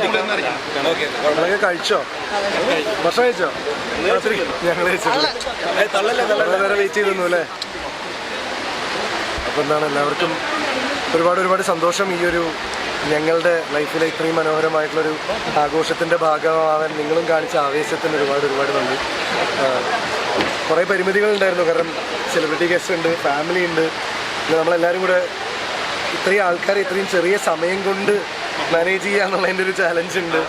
ഞങ്ങളൊക്കെ കഴിച്ചോ? ഭക്ഷണം കഴിച്ചോ? ഞങ്ങൾ കഴിച്ചില്ല, വെയിറ്റ് ചെയ്തു അല്ലേ? അപ്പോൾ എന്താണ്, എല്ലാവർക്കും ഒരുപാട് സന്തോഷം. ഈ ഒരു ഞങ്ങളുടെ ലൈഫിലെ ഇത്രയും മനോഹരമായിട്ടുള്ളൊരു ആഘോഷത്തിൻ്റെ ഭാഗമാവാൻ നിങ്ങളും കാണിച്ച ആവേശത്തിന് ഒരുപാട് നന്ദി. കുറേ പരിമിതികളുണ്ടായിരുന്നു, കാരണം സെലിബ്രിറ്റി ഗസ്റ്റ് ഉണ്ട്, ഫാമിലി ഉണ്ട്. നമ്മളെല്ലാവരും കൂടെ ഇത്രയും ആൾക്കാരെ ഇത്രയും ചെറിയ സമയം കൊണ്ട് മാനേജ് ചെയ്യുക എന്നുള്ളതിൻ്റെ ഒരു ചാലഞ്ച് ഉണ്ട്.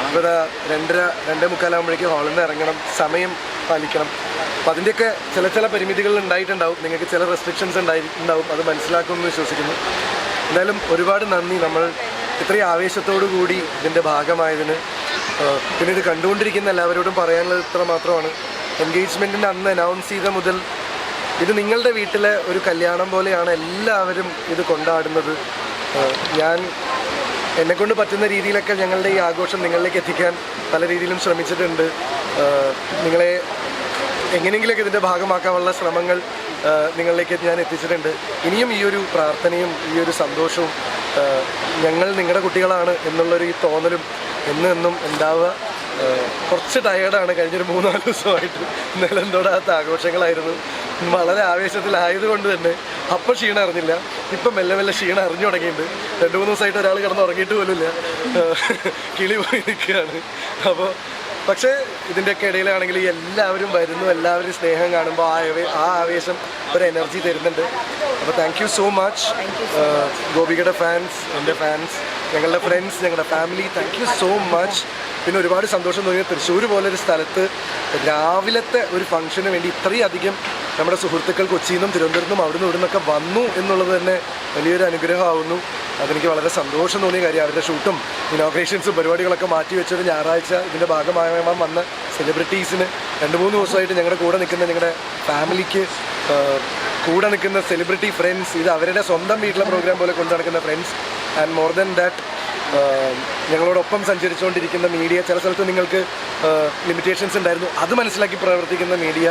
ഇപ്പോൾ 2:45 ഹാളിൽ നിന്ന് ഇറങ്ങണം, സമയം പാലിക്കണം. അപ്പോൾ അതിൻ്റെയൊക്കെ ചില പരിമിതികൾ ഉണ്ടായിട്ടുണ്ടാവും, നിങ്ങൾക്ക് ചില റെസ്ട്രിക്ഷൻസ് ഉണ്ടാവും, അത് മനസ്സിലാക്കുമെന്ന് വിശ്വസിക്കുന്നു. എന്തായാലും ഒരുപാട് നന്ദി, നമ്മൾ ഇത്രയും ആവേശത്തോടു കൂടി ഇതിൻ്റെ ഭാഗമായതിന്. പിന്നെ ഇത് കണ്ടുകൊണ്ടിരിക്കുന്ന എല്ലാവരോടും പറയാനുള്ളത് ഇത്ര മാത്രമാണ്, എൻഗേജ്മെൻറ്റിൻ്റെ അന്ന് അനൗൺസ് ചെയ്ത മുതൽ ഇത് നിങ്ങളുടെ വീട്ടിലെ ഒരു കല്യാണം പോലെയാണ് എല്ലാവരും ഇത് കൊണ്ടാടുന്നത്. ഞാൻ എന്നെക്കൊണ്ട് പറ്റുന്ന രീതിയിലൊക്കെ ഞങ്ങളുടെ ഈ ആഘോഷം നിങ്ങളിലേക്ക് എത്തിക്കാൻ പല രീതിയിലും ശ്രമിച്ചിട്ടുണ്ട്. നിങ്ങളെ എങ്ങനെയെങ്കിലൊക്കെ ഇതിൻ്റെ ഭാഗമാക്കാനുള്ള ശ്രമങ്ങൾ നിങ്ങളിലേക്ക് ഞാൻ എത്തിച്ചിട്ടുണ്ട്. ഇനിയും ഈ ഒരു പ്രാർത്ഥനയും ഈ ഒരു സന്തോഷവും ഞങ്ങൾ നിങ്ങളുടെ കുട്ടികളാണ് എന്നുള്ളൊരു ഈ തോന്നലും എന്നും ഉണ്ടാവുക. കുറച്ച് ടയേർഡാണ്, കഴിഞ്ഞൊരു 3-4 ദിവസമായിട്ട് ഇന്നലെ തൊടാത്ത ആഘോഷങ്ങളായിരുന്നു. വളരെ ആവേശത്തിലായതുകൊണ്ട് തന്നെ അപ്പം ക്ഷീണം അറിഞ്ഞില്ല, ഇപ്പം മെല്ലെ ക്ഷീണം അറിഞ്ഞു തുടങ്ങിയിട്ടുണ്ട്. 2-3 ദിവസമായിട്ട് ഒരാൾ കിടന്ന് ഉറങ്ങിയിട്ട് പോലുമില്ല, കിളി പോയി നിൽക്കുകയാണ്. അപ്പോൾ പക്ഷേ ഇതിൻ്റെയൊക്കെ ഇടയിലാണെങ്കിൽ എല്ലാവരും വരുന്നു, എല്ലാവരും സ്നേഹം കാണുമ്പോൾ ആ ആവേശം ഒരു എനർജി തരുന്നുണ്ട്. അപ്പോൾ താങ്ക് യു സോ മച്ച് ഗോപികയുടെ ഫാൻസ്, എൻ്റെ ഫാൻസ്, ഞങ്ങളുടെ ഫ്രണ്ട്സ്, ഞങ്ങളുടെ family, thank you so much. പിന്നെ ഒരുപാട് സന്തോഷം തോന്നിയ തൃശ്ശൂർ പോലൊരു സ്ഥലത്ത് രാവിലത്തെ ഒരു ഫംഗ്ഷന് വേണ്ടി ഇത്രയധികം നമ്മുടെ സുഹൃത്തുക്കൾ കൊച്ചിയിൽ നിന്നും തിരുവനന്തപുരത്ത് നിന്നും അവിടെ നിന്നൊക്കെ വന്നു എന്നുള്ളത് തന്നെ വലിയൊരു അനുഗ്രഹമാവുന്നു. അതെനിക്ക് വളരെ സന്തോഷം തോന്നിയ കാര്യം. അവരുടെ ഷൂട്ടും ഇനോഗ്രേഷൻസും പരിപാടികളൊക്കെ മാറ്റി വെച്ചൊരു ഞായറാഴ്ച ഇതിൻ്റെ ഭാഗമായ വന്ന സെലിബ്രിറ്റീസിന് 2-3 ദിവസമായിട്ട് ഞങ്ങളുടെ കൂടെ നിൽക്കുന്ന ഞങ്ങളുടെ ഫാമിലിക്ക് കൂടെ നിൽക്കുന്ന സെലിബ്രിറ്റി ഫ്രണ്ട്സ്, ഇത് അവരുടെ സ്വന്തം വീട്ടിലെ പ്രോഗ്രാം പോലെ കൊണ്ടു നടക്കുന്ന friends, and more than that ഞങ്ങളോടൊപ്പം സഞ്ചരിച്ചുകൊണ്ടിരിക്കുന്ന മീഡിയ. ചില സ്ഥലത്ത് നിങ്ങൾക്ക് ലിമിറ്റേഷൻസ് ഉണ്ടായിരുന്നു, അത് മനസ്സിലാക്കി പ്രവർത്തിക്കുന്ന media,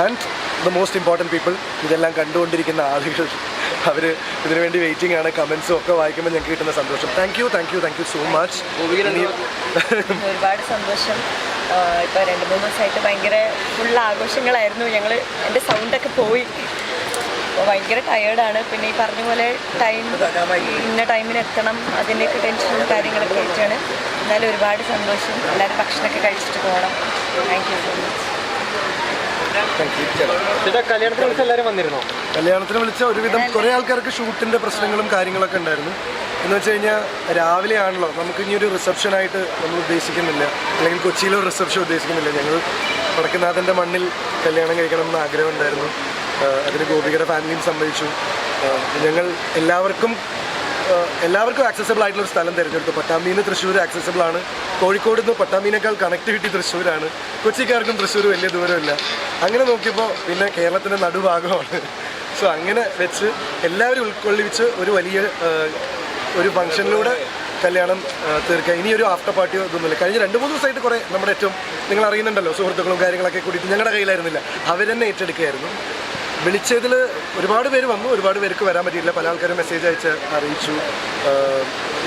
and the most important people, ഇതെല്ലാം കണ്ടുകൊണ്ടിരിക്കുന്ന ആളുകൾ, അവർ ഇതിനുവേണ്ടി വെയിറ്റിംഗ് ആണ്. കമൻസും ഒക്കെ വായിക്കുമ്പോൾ ഞങ്ങൾക്ക് കിട്ടുന്ന സന്തോഷം. Thank you so much. ഒരുപാട് സന്തോഷം. ഇപ്പോൾ 2-3 ദിവസമായിട്ട് ഭയങ്കര ഫുൾ ആഘോഷങ്ങളായിരുന്നു. എൻ്റെ സൗണ്ടൊക്കെ പോയി, അപ്പോൾ ഭയങ്കര ടയേർഡാണ്. പിന്നെ ഈ പറഞ്ഞ പോലെ ഇന്ന ടൈമിന് എത്തണം, അതിൻ്റെയൊക്കെ ടെൻഷനും കാര്യങ്ങളൊക്കെ ആയിട്ടാണ്. എന്നാലും ഒരുപാട് സന്തോഷം. എല്ലാവരും ഭക്ഷണമൊക്കെ കഴിച്ചിട്ട് പോകണം. Thank you so much. കല്യാണത്തിന് വിളിച്ച എല്ലാവരും വന്നിരുന്നോ? കല്യാണത്തിന് വിളിച്ച ഒരുവിധം കുറേ ആൾക്കാർക്ക് ഷൂട്ടിൻ്റെ പ്രശ്നങ്ങളും കാര്യങ്ങളൊക്കെ ഉണ്ടായിരുന്നു. എന്ന് വെച്ച് കഴിഞ്ഞാൽ രാവിലെ ആണല്ലോ, നമുക്ക് ഇനി ഒരു റിസപ്ഷനായിട്ട് നമ്മൾ ഉദ്ദേശിക്കുന്നില്ല, അല്ലെങ്കിൽ കൊച്ചിയിലൊരു റിസപ്ഷൻ ഉദ്ദേശിക്കുന്നില്ല. ഞങ്ങൾ വടക്കുന്നാഥൻ്റെ മണ്ണിൽ കല്യാണം കഴിക്കണം എന്ന് ആഗ്രഹം ഉണ്ടായിരുന്നു. അതിന് ഗോപികയുടെ ഫാമിലിയും സമ്മതിച്ചു. ഞങ്ങൾ എല്ലാവർക്കും ആക്സസിബിൾ ആയിട്ടുള്ളൊരു സ്ഥലം തിരഞ്ഞെടുത്തു. പട്ടാമ്പിയിൽ നിന്ന് തൃശ്ശൂർ ആക്സസിബിൾ ആണ്. കോഴിക്കോട് നിന്ന് പട്ടാമ്പിനേക്കാൾ കണക്ടിവിറ്റി തൃശ്ശൂരാണ്. കൊച്ചിക്കാർക്കും തൃശ്ശൂർ വലിയ ദൂരമില്ല. അങ്ങനെ നോക്കിയപ്പോൾ പിന്നെ കേരളത്തിൻ്റെ നടുഭാഗമാണ്. സോ അങ്ങനെ വെച്ച് എല്ലാവരും ഉൾക്കൊള്ളിച്ച് ഒരു വലിയ ഒരു ഫംഗ്ഷനിലൂടെ കല്യാണം തീർക്കുക. ഇനിയൊരു ആഫ്റ്റർ പാർട്ടിയോ ഇതൊന്നുമില്ല. കഴിഞ്ഞ 2-3 ദിവസമായിട്ട് കുറേ നമ്മുടെ ഏറ്റവും നിങ്ങൾ അറിയുന്നുണ്ടല്ലോ സുഹൃത്തുക്കളും കാര്യങ്ങളൊക്കെ കൂടിയിട്ട് ഞങ്ങളുടെ കയ്യിലായിരുന്നില്ല, അവരെന്നെ ഏറ്റെടുക്കുകയായിരുന്നു. വിളിച്ചതിൽ ഒരുപാട് പേര് വന്നു, ഒരുപാട് പേർക്ക് വരാൻ പറ്റിയില്ല. പല ആൾക്കാരും മെസ്സേജ് അയച്ച് അറിയിച്ചു.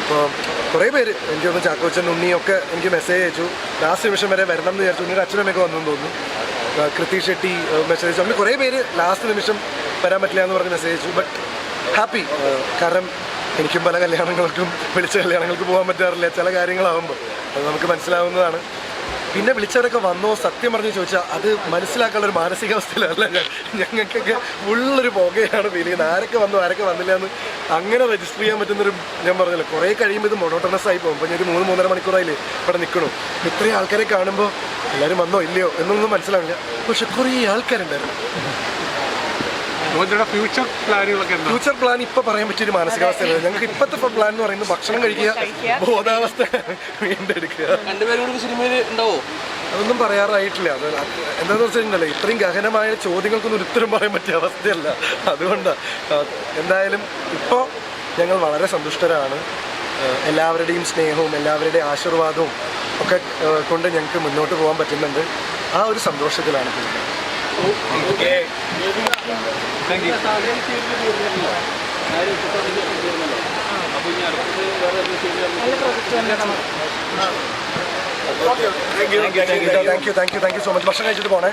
ഇപ്പോൾ കുറേ പേര്, എനിക്ക് തോന്നുന്നു ചാക്കോച്ചൻ, ഉണ്ണിയൊക്കെ എനിക്ക് മെസ്സേജ് അയച്ചു. ലാസ്റ്റ് നിമിഷം വരെ വരണം എന്ന് വിചാരിച്ചു. ഉണ്ണിയുടെ അച്ഛനമ്മയൊക്കെ വന്നെന്ന് തോന്നുന്നു. കൃതി ഷെട്ടി മെസ്സേജ് അയച്ചു. അങ്ങനെ കുറേ പേര് ലാസ്റ്റ് നിമിഷം വരാൻ പറ്റില്ല എന്ന് പറഞ്ഞ് മെസ്സേജ് അയച്ചു. ബട്ട് ഹാപ്പി, കാരണം എനിക്കും പല കല്യാണങ്ങൾക്കും വിളിച്ച കല്യാണങ്ങൾക്ക് പോകാൻ പറ്റാറില്ല ചില കാര്യങ്ങളാകുമ്പോൾ, അത് നമുക്ക് മനസ്സിലാവുന്നതാണ്. പിന്നെ വിളിച്ചവരൊക്കെ വന്നോ സത്യം പറഞ്ഞ് ചോദിച്ചാൽ അത് മനസ്സിലാക്കാനുള്ളൊരു മാനസികാവസ്ഥയിലല്ല ഞങ്ങൾക്കൊക്കെ ഫുള്ളൊരു പുകയാണ് ഫീൽ ചെയ്യുന്നത്. ആരൊക്കെ വന്നു ആരൊക്കെ വന്നില്ല എന്ന് അങ്ങനെ രജിസ്റ്റർ ചെയ്യാൻ പറ്റുന്നൊരു, ഞാൻ പറഞ്ഞല്ലോ, കുറേ കഴിയുമ്പോൾ ഇത് മൊണോട്ടണസ് ആയി പോകും. അപ്പോൾ ഞാൻ 3-3.5 മണിക്കൂറായില്ലേ ഇവിടെ നിൽക്കണു. ഇത്രയും ആൾക്കാരെ കാണുമ്പോൾ എല്ലാവരും വന്നോ ഇല്ലയോ എന്നൊന്നും മനസ്സിലാവില്ല. പക്ഷെ കുറേ ആൾക്കാരുണ്ടായിരുന്നു. ഫ്യൂച്ചർ പ്ലാൻ ഇപ്പോൾ പറയാൻ പറ്റിയൊരു മാനസികാവസ്ഥയല്ല. ഞങ്ങൾക്ക് ഇപ്പോഴത്തെ പ്ലാൻ എന്ന് പറയുന്നത് ഭക്ഷണം കഴിക്കുക, ബോധാവസ്ഥ വീണ്ടെടുക്കുക. അതൊന്നും പറയാറായിട്ടില്ല. അത് എന്താണെന്ന് വെച്ചിട്ടുണ്ടല്ലോ, ഇത്രയും ഗഹനമായ ചോദ്യങ്ങൾക്കൊന്നും ഒരു ഉത്തരം പറയാൻ പറ്റിയ അവസ്ഥയല്ല. അതുകൊണ്ടാണ്. എന്തായാലും ഇപ്പോൾ ഞങ്ങൾ വളരെ സന്തുഷ്ടരാണ്. എല്ലാവരുടെയും സ്നേഹവും എല്ലാവരുടെയും ആശീർവാദവും ഒക്കെ കൊണ്ട് ഞങ്ങൾക്ക് മുന്നോട്ട് പോകാൻ പറ്റുന്നുണ്ട്. ആ ഒരു സന്തോഷത്തിലാണ്. Thank you. നല്ല പ്രോജക്റ്റ് തന്നെ നമുക്ക് താങ്ക് യു സോ മച്ച്. ഭക്ഷണം കഴിച്ചിട്ട് പോണേ.